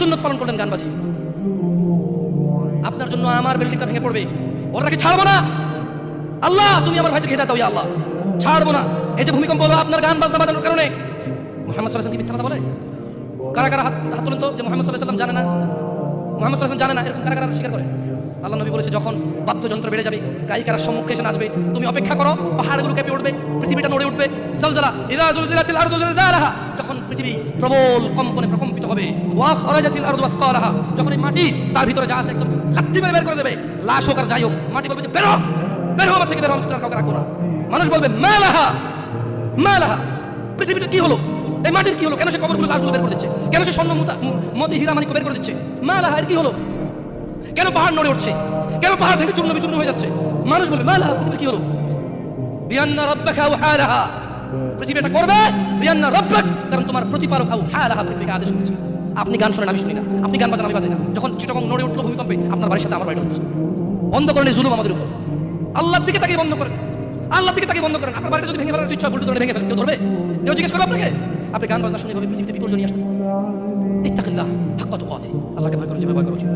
সুন্নত পালন করলেন গান বাজিয়ে। আপনার জন্য আমার বিল্ডিংটা ভেঙে পড়বে, ওটাকে ছাড়বো না। আল্লাহ তুমি আমার ভাইদের হিদায়াত দাও ইয়া আল্লাহ, ছাড়বো না। এই যে ভূমিকম্প হলো আপনার গান বাজনা বাজানোর কারণে, মুহাম্মদ সাল্লাল্লাহু আলাইহি ওয়াসাল্লাম কি মিথ্যা কথা বলে? কারা কারা হাত তুলেন তো যে মুহাম্মদ সাল্লাল্লাহু আলাইহি ওয়াসাল্লাম জানে না, মুহাম্মদ সাল্লাল্লাহু আলাইহি ওয়াসাল্লাম জানে না, এরকম কারা কারা স্বীকার করে? আল্লাহ নবী বলেছে যখন বাদ্যযন্ত্র বেড়ে যাবে, গায়িকারা সম্মুখে এসে নাচবে, তুমি অপেক্ষা করো, পাহাড়গুলো কেঁপে উঠবে, পৃথিবীটা নড়ে উঠবে। জালজালা ইযা জুলজিলাতিল আরদু জিলজালাহা, যখন পৃথিবী প্রবল কম্পনে প্রকম্পিত হবে। ওয়া খারাজাতিল আরদু আসকালাহা, যখন এই মাটি তার ভিতরে যা আছে একদম লাথি মেরে বের করে দেবে, লাশ হোক আর যাই হোক, মাটি বলবে যে বেরো বেরো আমার থেকে, বেরো, আমি তোর কাউকে রাখবো না। মানুষ বলবে মালাহা মালাহা, পৃথিবীটা কি হলো, এই মাটির কি হলো, কেন সে কবরগুলো লাশগুলো বের করে দিচ্ছে, কেন সে স্বর্ণ মতি হীরা মানিক বের করে দিচ্ছে, মালাহা এর কি হলো, কেন পাহাড় নড়ে উঠছে, কেন পাহাড় ভেঙে চূর্ণ বিচূর্ণ হয়ে যাচ্ছে। মানুষ বলবে মালাহা, পৃথিবী কি হলো, বিআন্না রাব্বাকা ওয়া হালাহা, পৃথিবী এটা করবে বিআন্না রাব্বাক, কারণ তোমার প্রতিপালক আও হালাহা পৃথিবীকে আদেশ করেছে। আপনি গান শোনেন আমি শুনি না, আপনি গান বাজান আমি বাজাই না, যখন চিটাগং নড়ে উঠলো ভূমিকম্পে, আপনার বাড়ির সাথে আমার বাড়িটা উঠছে। বন্ধ করেন এই জুলুম আমাদের উপর, আল্লাহর দিকে তাকিয়ে বন্ধ করেন, আল্লাহর দিকে তাকিয়ে বন্ধ করেন। আপনার বাড়িটা যদি ভেঙে ফেলার ইচ্ছা, বুলডোজার ভেঙে ফেলেন, কেউ ধরবে? কেউ জিজ্ঞেস করবে আপনাকে? আপনি গান বাজনা শুনে ভাবে পৃথিবীতে বিপর্যয় নিয়ে আসতেছে। ইত্তাকিল্লাহ হাক্কা তুকাতিহ, আল্লাহকে ভয় করুন, যেভাবে ভয় করা উচিত।